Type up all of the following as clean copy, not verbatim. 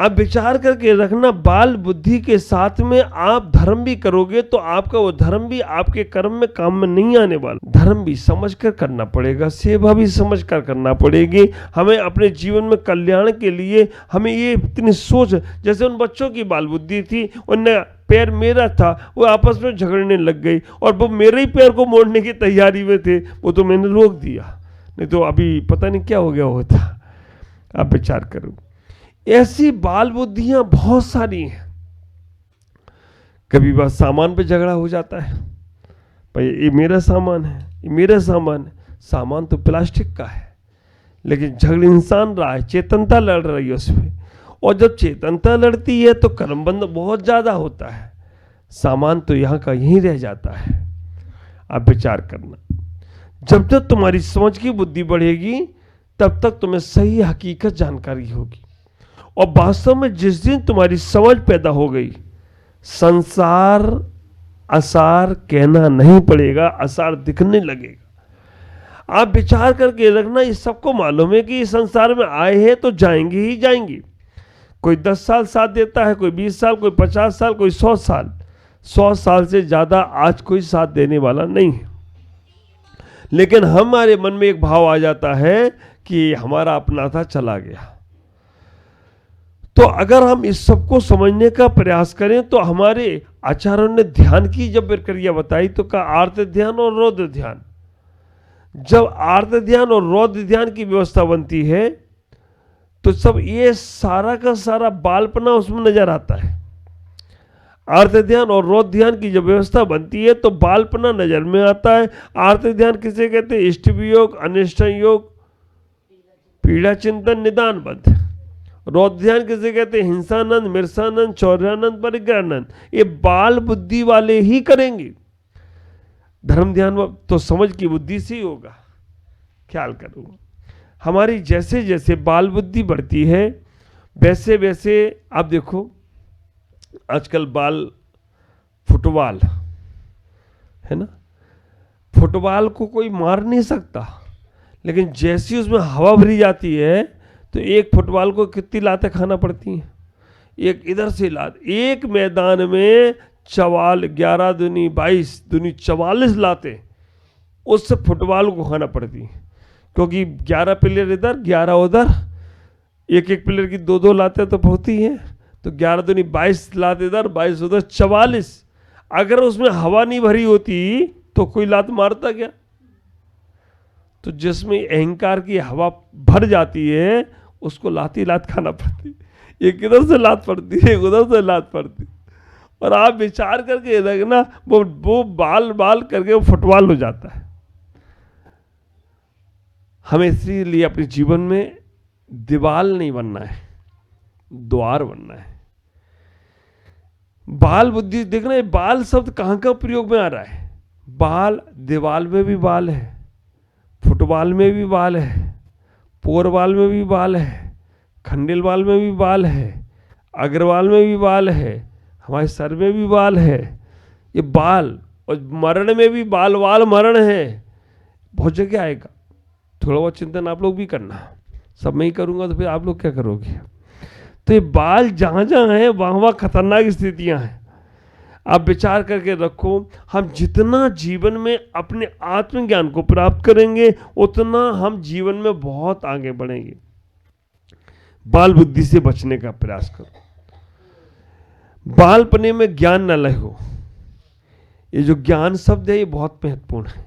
आप विचार करके रखना, बाल बुद्धि के साथ में आप धर्म भी करोगे तो आपका वो धर्म भी आपके कर्म में काम में नहीं आने वाला। धर्म भी समझ कर करना पड़ेगा, सेवा भी समझ कर करना पड़ेगी। हमें अपने जीवन में कल्याण के लिए हमें ये इतनी सोच, जैसे उन बच्चों की बाल बुद्धि थी, उनने पैर मेरा था, वो आपस में झगड़ने लग गई और वो मेरे ही पैर को मोड़ने की तैयारी में थे, वो तो मैंने रोक दिया, नहीं तो अभी पता नहीं क्या हो गया होता। आप विचार करो, ऐसी बाल बुद्धियां बहुत सारी हैं। कभी बस सामान पे झगड़ा हो जाता है, भाई ये मेरा सामान है, ये मेरा सामान है। सामान तो प्लास्टिक का है, लेकिन झगड़ इंसान रहा है, चेतनता लड़ रही है उसमें। और जब चेतनता लड़ती है तो कर्मबंध बहुत ज्यादा होता है, सामान तो यहाँ का यहीं रह जाता है। आप विचार करना, जब तक तुम्हारी समझ की बुद्धि बढ़ेगी तब तक तुम्हें सही हकीकत जानकारी होगी। और वास्तव में जिस दिन तुम्हारी समझ पैदा हो गई, संसार असार कहना नहीं पड़ेगा, असार दिखने लगेगा। आप विचार करके रखना, इस सबको मालूम है कि इस संसार में आए हैं तो जाएंगे ही जाएंगे। कोई 10 साल साथ देता है, कोई 20 साल, कोई 50 साल, कोई 100 साल। 100 साल से ज्यादा आज कोई साथ देने वाला नहीं है। लेकिन हमारे मन में एक भाव आ जाता है कि हमारा अपना था, चला गया। तो अगर हम इस सबको समझने का प्रयास करें तो हमारे आचार्यों ने ध्यान की जब प्रक्रिया बताई तो कहा आर्त ध्यान और रौद्र ध्यान। जब आर्त ध्यान और रौद्र ध्यान की व्यवस्था बनती है तो सब ये सारा का सारा बालपना उसमें नजर आता है। आर्त ध्यान और रौद्र ध्यान की जब व्यवस्था बनती है तो बालपना नजर में आता है। आर्त ध्यान किसे कहते हैं? इष्ट योग, अनिष्ट योग, पीड़ा चिंतन, निदान बंध। रौद्र ध्यान किसे कहते हैं? हिंसानंद, मिर्सानंद, चौर्यानंद, परिग्रहानंद। ये बाल बुद्धि वाले ही करेंगे। धर्म ध्यान तो समझ की बुद्धि से ही होगा। ख्याल करो, हमारी जैसे जैसे बाल बुद्धि बढ़ती है वैसे वैसे आप देखो, आजकल बाल फुटबॉल है ना, फुटबॉल को कोई मार नहीं सकता, लेकिन जैसी उसमें हवा भरी जाती है तो एक फुटबॉल को कितनी लातें खाना पड़ती हैं। एक इधर से लात, एक मैदान में 11 दूनी 22 दूनी 44 लातें उस फुटबॉल को खाना पड़ती हैं, क्योंकि 11 प्लेयर इधर 11 उधर, एक एक प्लेयर की 2-2 लातें तो होती हैं, तो 11 दूनी 22 लात इधर 22 उधर 44। अगर उसमें हवा नहीं भरी होती तो कोई लात मारता क्या? तो जिसमें अहंकार की हवा भर जाती है उसको लात ही लात खाना पड़ती, एक इधर से लात पड़ती है, एक उधर से लात पड़ती। और आप विचार करके देखना, वो बाल बाल करके वो फुटबॉल हो जाता है। हमें इसीलिए अपने जीवन में दीवाल नहीं बनना है, द्वार बनना है। बाल बुद्धि देखना, बाल शब्द कहां का प्रयोग में आ रहा है? बाल, दीवाल में भी बाल है, फुटबॉल में भी बाल है, पोरवाल में भी बाल है, खंडेलवाल में भी बाल है, अग्रवाल में भी बाल है, हमारे सर में भी बाल है। ये बाल, और मरण में भी बाल वाल मरण है, बहुत जगह आएगा। थोड़ा बहुत चिंतन आप लोग भी करना, सब मैं ही करूंगा तो फिर आप लोग क्या करोगे? तो ये बाल जहां जहां है वहां वहां खतरनाक स्थितियां हैं। आप विचार करके रखो, हम जितना जीवन में अपने आत्मज्ञान को प्राप्त करेंगे उतना हम जीवन में बहुत आगे बढ़ेंगे। बाल बुद्धि से बचने का प्रयास करो, बालपने में ज्ञान न लहो। ये जो ज्ञान शब्द है ये बहुत महत्वपूर्ण है।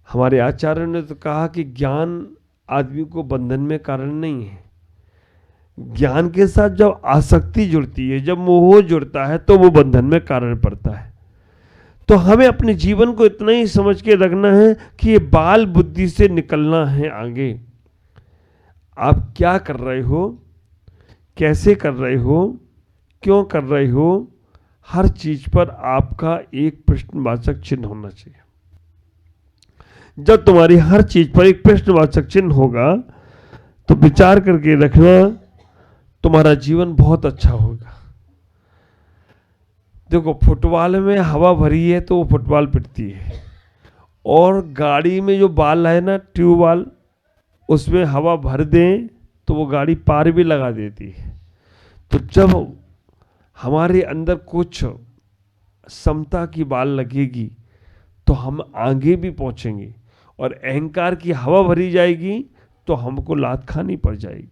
हमारे आचार्य ने तो कहा कि ज्ञान आदमी को बंधन में कारण नहीं है। ज्ञान के साथ जब आसक्ति जुड़ती है, जब मोह जुड़ता है तो वो बंधन में कारण पड़ता है। तो हमें अपने जीवन को इतना ही समझ के रखना है कि ये बाल बुद्धि से निकलना है आगे। आप क्या कर रहे हो, कैसे कर रहे हो, क्यों कर रहे हो, हर चीज पर आपका एक प्रश्नवाचक चिन्ह होना चाहिए। जब तुम्हारी हर चीज पर एक प्रश्नवाचक चिन्ह होगा तो विचार करके रखना, तुम्हारा जीवन बहुत अच्छा होगा। देखो, फुटबॉल में हवा भरी है तो वो फुटबॉल पिटती है, और गाड़ी में जो बाल है ना, ट्यूबवाल, उसमें हवा भर दें तो वो गाड़ी पार भी लगा देती है। तो जब हमारे अंदर कुछ समता की बाल लगेगी तो हम आगे भी पहुंचेंगे, और अहंकार की हवा भरी जाएगी तो हमको लात खानी पड़ जाएगी।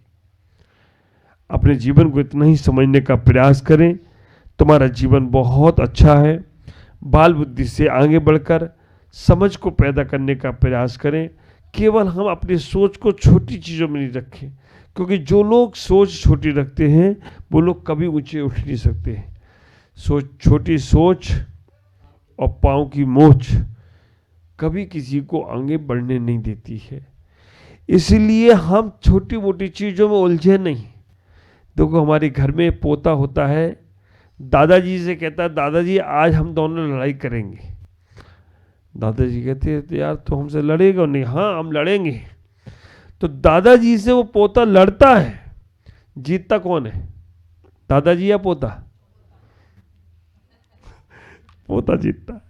अपने जीवन को इतना ही समझने का प्रयास करें, तुम्हारा जीवन बहुत अच्छा है। बाल बुद्धि से आगे बढ़कर समझ को पैदा करने का प्रयास करें। केवल हम अपनी सोच को छोटी चीज़ों में नहीं रखें, क्योंकि जो लोग सोच छोटी रखते हैं वो लोग कभी ऊंचे उठ नहीं सकते हैं। छोटी सोच और पाँव की मोच कभी किसी को आगे बढ़ने नहीं देती है। इसलिए हम छोटी मोटी चीज़ों में उलझे नहीं। देखो, हमारे घर में पोता होता है, दादाजी से कहता है, दादाजी आज हम दोनों लड़ाई करेंगे। दादाजी कहते हैं, तो यार तो हमसे लड़ेगा नहीं? हाँ, हम लड़ेंगे। तो दादाजी से वो पोता लड़ता है, जीतता कौन है, दादाजी या पोता? पोता जीतता है,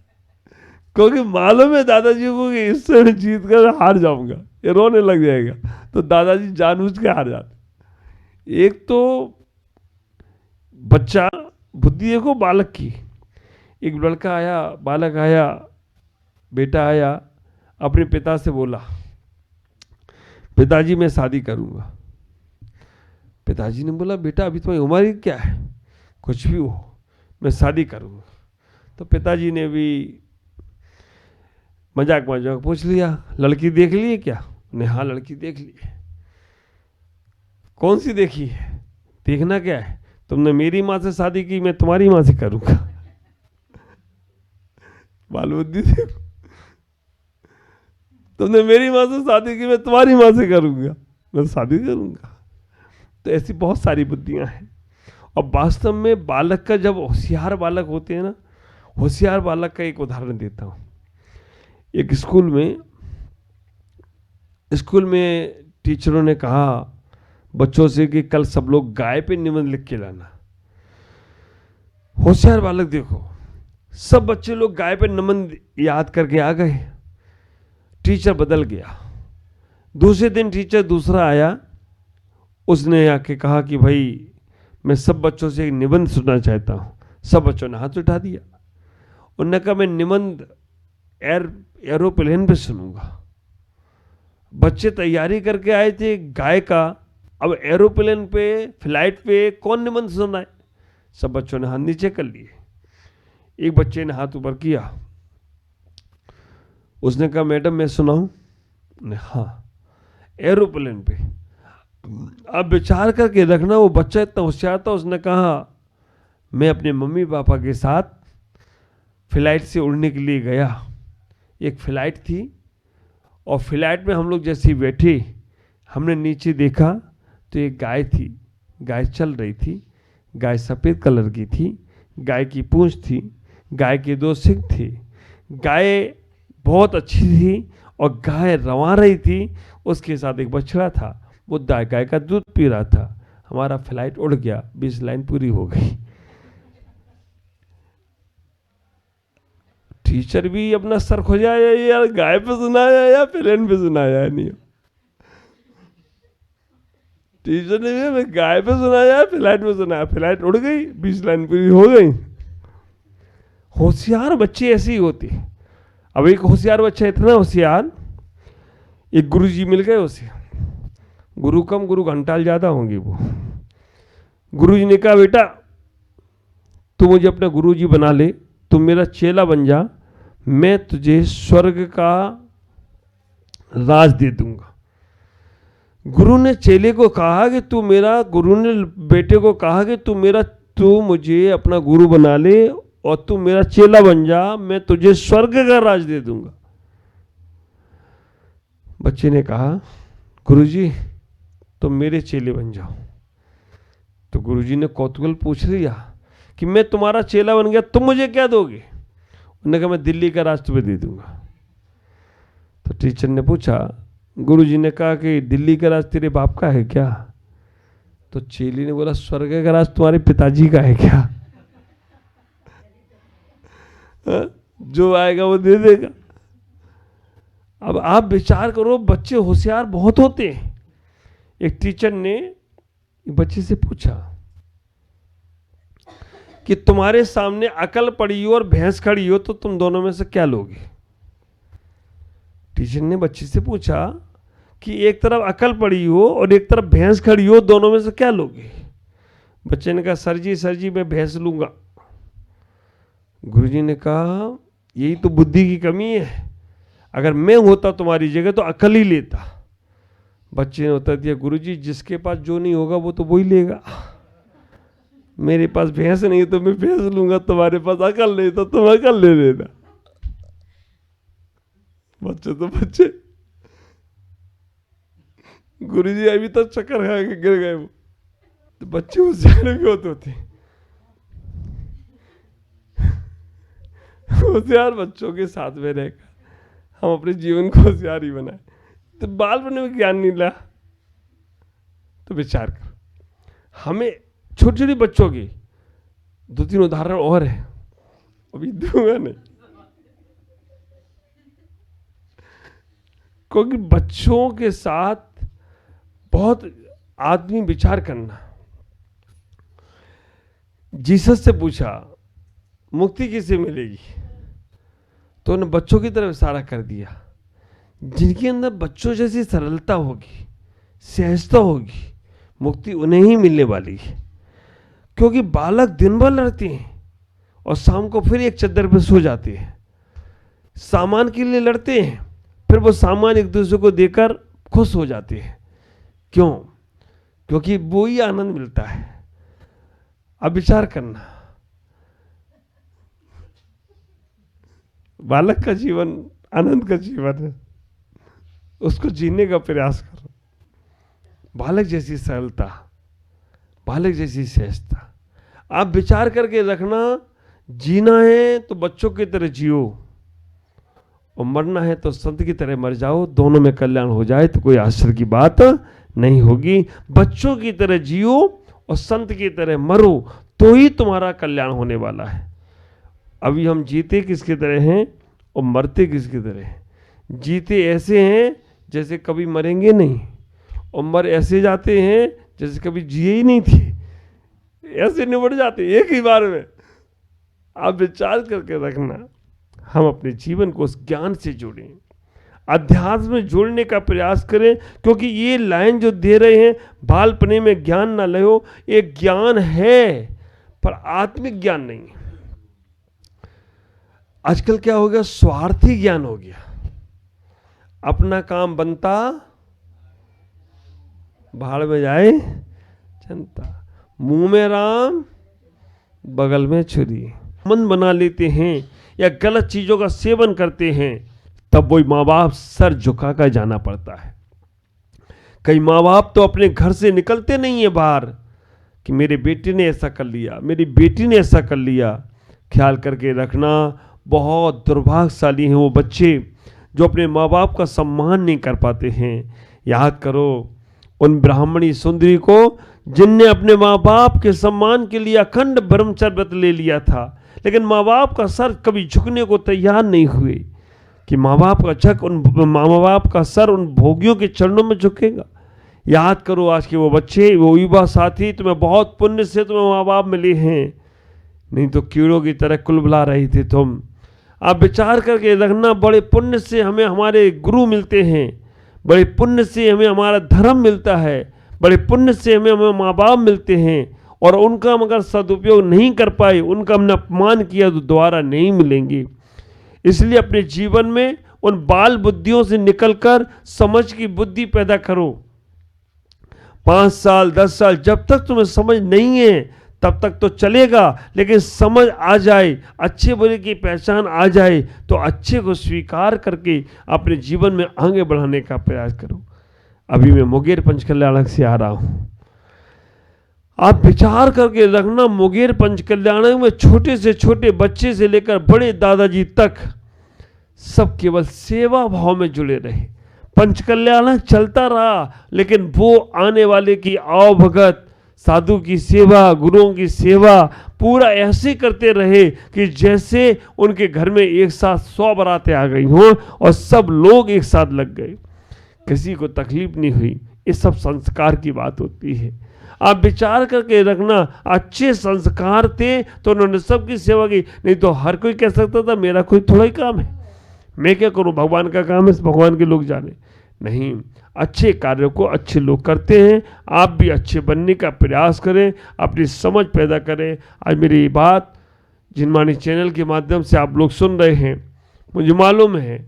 क्योंकि मालूम है दादाजी को कि इससे मैं जीत कर हार जाऊंगा, ये रोने लग जाएगा। तो दादाजी जानबूझ के हार जाते। एक तो बच्चा बुद्धि देखो बालक की। एक लड़का आया, बालक आया, बेटा आया, अपने पिता से बोला, पिताजी मैं शादी करूंगा। पिताजी ने बोला, बेटा अभी तुम्हारी उम्र क्या है? कुछ भी हो, मैं शादी करूंगा। तो पिताजी ने भी मजाक पूछ लिया, लड़की देख ली है क्या? ने हाँ, लड़की देख ली है। कौन सी देखी है? देखना क्या है, तुमने मेरी माँ से शादी की, मैं तुम्हारी माँ से करूंगा। बाल बुद्धि देखो, तुमने मेरी माँ से शादी की, मैं तुम्हारी माँ से करूंगा, मैं शादी करूंगा। तो ऐसी बहुत सारी बुद्धियां हैं। और वास्तव में बालक का, जब होशियार बालक होते हैं ना, होशियार बालक का एक उदाहरण देता हूं। एक स्कूल में टीचरों ने कहा बच्चों से कि कल सब लोग गाय पे निबंध लिख के लाना। होशियार बालक देखो, सब बच्चे लोग गाय पे निबंध याद करके आ गए। टीचर बदल गया। दूसरे दिन टीचर दूसरा आया, उसने आके कहा कि भाई मैं सब बच्चों से एक निबंध सुनना चाहता हूं। सब बच्चों ने हाथ उठा दिया। उन्होंने कहा मैं निबंध एरोप्लेन पे सुनूंगा। बच्चे तैयारी करके आए थे गाय का, अब एरोप्लेन पे, फ्लाइट पे कौन निबंध सुनाए? सब बच्चों ने हाथ नीचे कर लिए। एक बच्चे ने हाथ ऊपर किया, उसने कहा मैडम मैं सुनाऊं? ने हाँ, एरोप्लेन पे। अब विचार करके रखना, वो बच्चा इतना होशियार था, उसने कहा मैं अपने मम्मी पापा के साथ फ्लाइट से उड़ने के लिए गया। एक फ्लाइट थी और फ्लाइट में हम लोग जैसे ही बैठे, हमने नीचे देखा तो एक गाय थी। गाय चल रही थी। गाय सफ़ेद कलर की थी। गाय की पूंछ थी। गाय के 2 सींग थे। गाय बहुत अच्छी थी और गाय रवा रही थी। उसके साथ एक बछड़ा था, वो गाय का दूध पी रहा था। हमारा फ्लाइट उड़ गया, 20 लाइन पूरी हो गई। टीचर भी अपना सर खुजाया, यार गाय पे सुनाया या प्लेन पे सुनाया? नहीं, टीचर ने भी मैं गाय पे सुनाया, फ्लाइट पे सुनाया। फ्लाइट उड़ गई, 20 लाइन पूरी हो गई। होशियार बच्चे ऐसे ही होते। अब एक होशियार बच्चा इतना होशियार, एक गुरुजी मिल गए उसे। गुरु कम, गुरु घंटाल ज्यादा होंगे वो। गुरुजी ने कहा बेटा तू मुझे अपना गुरुजी बना ले, तू मेरा चेला बन जा, मैं तुझे स्वर्ग का राज दे दूंगा। गुरु ने चेले को कहा कि गुरु ने बेटे को कहा कि तू मुझे अपना गुरु बना ले और तू मेरा चेला बन जा, मैं तुझे स्वर्ग का राज दे दूंगा। बच्चे ने कहा गुरुजी तुम मेरे चेले बन जाओ। तो गुरुजी ने कौतूहल पूछ लिया कि मैं तुम्हारा चेला बन गया, तुम मुझे क्या दोगे? उन्होंने कहा मैं दिल्ली का राज तुम्हें दे दूंगा। तो टीचर ने पूछा, गुरुजी ने कहा कि दिल्ली का राज तेरे बाप का है क्या? तो चेली ने बोला स्वर्ग का राज तुम्हारे पिताजी का है क्या? जो आएगा वो दे देगा। अब आप विचार करो, बच्चे होशियार बहुत होते हैं। एक टीचर ने एक बच्चे से पूछा कि तुम्हारे सामने अकल पड़ी हो और भैंस खड़ी हो तो तुम दोनों में से क्या लोगे? टीचर ने बच्चे से पूछा कि एक तरफ अकल पड़ी हो और एक तरफ भैंस खड़ी हो, दोनों में से क्या लोगे? बच्चे ने कहा सर जी मैं भैंस लूंगा। गुरुजी ने कहा यही तो बुद्धि की कमी है, अगर मैं होता तुम्हारी जगह तो अकल ही लेता। बच्चे ने उत्तर दिया गुरुजी जिसके पास जो नहीं होगा वो तो वही लेगा। मेरे पास भैंस नहीं तो मैं भैंस लूंगा, तुम्हारे पास अकल नहीं तो तुम अकल ले लेना। बच्चे तो बच्चे, गुरुजी अभी तक चक्कर खा के गिर गए। वो तो बच्चे होशियार भी होते हैं। होशियार बच्चों के साथ में रहकर हम अपने जीवन को होशियार ही बनाए। तो बालपन में ज्ञान नहीं ला तो विचार कर। हमें छोटे छोटे बच्चों की 2-3 उदाहरण और है, अभी दूंगा नहीं, क्योंकि बच्चों के साथ बहुत आदमी विचार करना। जीसस से पूछा मुक्ति किसे मिलेगी, तो उन्होंने बच्चों की तरफ इशारा कर दिया। जिनके अंदर बच्चों जैसी सरलता होगी, सहजता होगी, मुक्ति उन्हें ही मिलने वाली है। क्योंकि बालक दिन भर लड़ते हैं और शाम को फिर एक चद्दर पर सो जाते हैं। सामान के लिए लड़ते हैं, फिर वो सामान एक दूसरे को देकर खुश हो जाते हैं। क्यों? क्योंकि वो ही आनंद मिलता है। अब विचार करना, बालक का जीवन आनंद का जीवन है, उसको जीने का प्रयास करो। बालक जैसी सरलता, बालक जैसी सहजता आप विचार करके रखना। जीना है तो बच्चों की तरह जियो और मरना है तो संत की तरह मर जाओ। दोनों में कल्याण हो जाए तो कोई आश्चर्य की बात नहीं होगी। बच्चों की तरह जियो और संत की तरह मरो तो ही तुम्हारा कल्याण होने वाला है। अभी हम जीते किसकी तरह हैं और मरते किसकी तरह हैं? जीते ऐसे हैं जैसे कभी मरेंगे नहीं, और मर ऐसे जाते हैं जैसे कभी जिए ही नहीं थे। ऐसे निबट जाते एक ही बार में। आप विचार करके रखना, हम अपने जीवन को उस ज्ञान से जोड़ें, अध्यात्म में जोड़ने का प्रयास करें। क्योंकि ये लाइन जो दे रहे हैं, बालपने में ज्ञान ना लो, ये ज्ञान है पर आत्मिक ज्ञान नहीं। आजकल क्या हो गया? स्वार्थी ज्ञान हो गया। अपना काम बनता, भाड़ में जाए जनता। मुंह में राम, बगल में छुरी। मन बना लेते हैं या गलत चीजों का सेवन करते हैं, तब वही माँ बाप सर झुका कर जाना पड़ता है। कई माँ बाप तो अपने घर से निकलते नहीं है बाहर कि मेरे बेटे ने ऐसा कर लिया, मेरी बेटी ने ऐसा कर लिया। ख्याल करके रखना, बहुत दुर्भाग्यशाली हैं वो बच्चे जो अपने माँ बाप का सम्मान नहीं कर पाते हैं। याद करो उन ब्राह्मणी सुंदरी को जिनने अपने माँ बाप के सम्मान के लिए अखंड ब्रह्मचर्य व्रत ले लिया था, लेकिन माँ बाप का सर कभी झुकने को तैयार नहीं हुए कि माँ बाप का सर उन भोगियों के चरणों में झुकेगा। याद करो आज के वो बच्चे, वो युवा साथी, तुम्हें बहुत पुण्य से तुम्हें माँ बाप मिले हैं, नहीं तो कीड़ों की तरह कुलबुला रही थी तुम। आप विचार करके रखना, बड़े पुण्य से हमें हमारे गुरु मिलते हैं, बड़े पुण्य से हमें हमारा धर्म मिलता है, बड़े पुण्य से हमें माँ बाप मिलते हैं, और उनका हम अगर सदुपयोग नहीं कर पाए, उनका हमने अपमान किया तो दोबारा नहीं मिलेंगे। इसलिए अपने जीवन में उन बाल बुद्धियों से निकलकर समझ की बुद्धि पैदा करो। 5 साल 10 साल जब तक तुम्हें समझ नहीं है तब तक तो चलेगा, लेकिन समझ आ जाए, अच्छे बुरे की पहचान आ जाए तो अच्छे को स्वीकार करके अपने जीवन में आगे बढ़ाने का प्रयास करो। अभी मैं मुंगेर पंचकल्याणक से आ रहा हूं। आप विचार करके रखना, मुंगेर पंचकल्याणक में छोटे से छोटे बच्चे से लेकर बड़े दादाजी तक सब केवल सेवा भाव में जुड़े रहे। पंचकल्याणक चलता रहा, लेकिन वो आने वाले की आओ भगत, साधु की सेवा, गुरुओं की सेवा पूरा ऐसे करते रहे कि जैसे उनके घर में एक साथ 100 बारातें आ गई हों और सब लोग एक साथ लग गए। किसी को तकलीफ नहीं हुई। ये सब संस्कार की बात होती है। आप विचार करके रखना, अच्छे संस्कार थे तो उन्होंने सबकी सेवा की, नहीं तो हर कोई कह सकता था मेरा कोई थोड़ा ही काम है, मैं क्या करूं, भगवान का काम है, भगवान के लोग जाने। नहीं, अच्छे कार्यों को अच्छे लोग करते हैं। आप भी अच्छे बनने का प्रयास करें, अपनी समझ पैदा करें। आज मेरी बात जिनवाणी चैनल के माध्यम से आप लोग सुन रहे हैं, मुझे मालूम है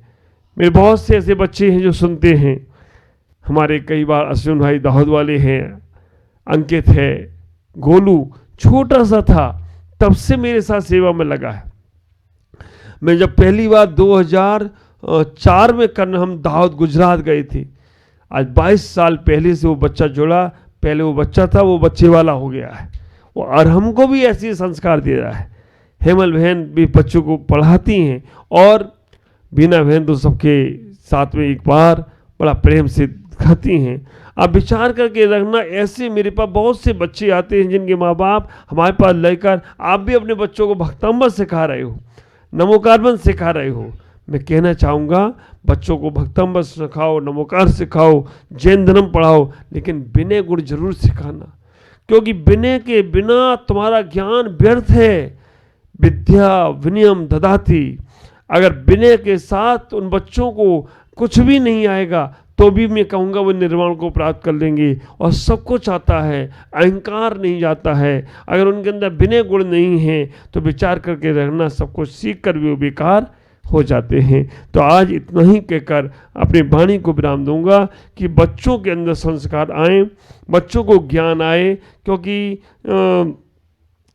मेरे बहुत से ऐसे बच्चे हैं जो सुनते हैं। हमारे कई बार अश्विन भाई दाहोद वाले हैं, अंकित है, गोलू छोटा सा था तब से मेरे साथ सेवा में लगा है। मैं जब पहली बार 2004 में करना हम दाहोद गुजरात गए थे, आज 22 साल पहले से वो बच्चा जुड़ा। पहले वो बच्चा था, वो बच्चे वाला हो गया है, और हमको भी ऐसे संस्कार दे रहा है। हेमल बहन भी बच्चों को पढ़ाती हैं, और बीना बहन तो सबके साथ में एक बार बड़ा प्रेम से खाती हैं। आप विचार करके रखना, ऐसे मेरे पास बहुत से बच्चे आते हैं जिनके माँ बाप हमारे पास लेकर, आप भी अपने बच्चों को भक्तांबर सिखा रहे हो, नमोकार सिखा रहे हो। मैं कहना चाहूँगा बच्चों को भक्तांबर सिखाओ, नमोकार सिखाओ, जैन धर्म पढ़ाओ, लेकिन विनय गुण जरूर सिखाना, क्योंकि विनय के बिना तुम्हारा ज्ञान व्यर्थ है। विद्या विनयम ददाति। अगर विनय के साथ उन बच्चों को कुछ भी नहीं आएगा तो भी मैं कहूँगा वो निर्वाण को प्राप्त कर लेंगे। और सब कुछ आता है, अहंकार नहीं जाता है। अगर उनके अंदर विनय गुण नहीं है तो विचार करके रहना, सब कुछ सीख कर भी वो बेकार हो जाते हैं। तो आज इतना ही कहकर अपनी वाणी को विराम दूंगा कि बच्चों के अंदर संस्कार आए, बच्चों को ज्ञान आए, क्योंकि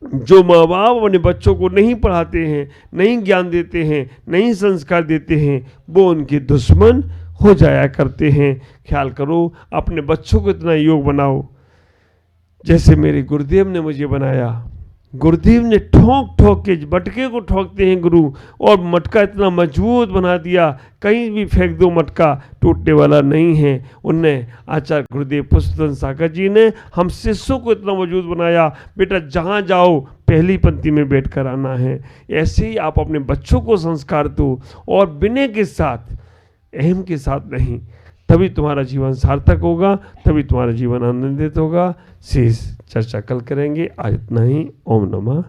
जो माँ बाप अपने बच्चों को नहीं पढ़ाते हैं, नहीं ज्ञान देते हैं, नहीं संस्कार देते हैं, वो उनके दुश्मन हो जाया करते हैं। ख्याल करो, अपने बच्चों को इतना योग बनाओ जैसे मेरे गुरुदेव ने मुझे बनाया। गुरुदेव ने ठोक ठोक के मटके को ठोकते हैं गुरु, और मटका इतना मजबूत बना दिया, कहीं भी फेंक दो मटका टूटने वाला नहीं है। उनने आचार्य गुरुदेव पुष्पतन सागर जी ने हम शिष्यों को इतना मजबूत बनाया, बेटा जहाँ जाओ पहली पंक्ति में बैठ कर आना है। ऐसे ही आप अपने बच्चों को संस्कार दो, और विनय के साथ, अहम के साथ नहीं, तभी तुम्हारा जीवन सार्थक होगा, तभी तुम्हारा जीवन आनंदित होगा। शेष चर्चा कल करेंगे। आज इतना ही। ओम नमः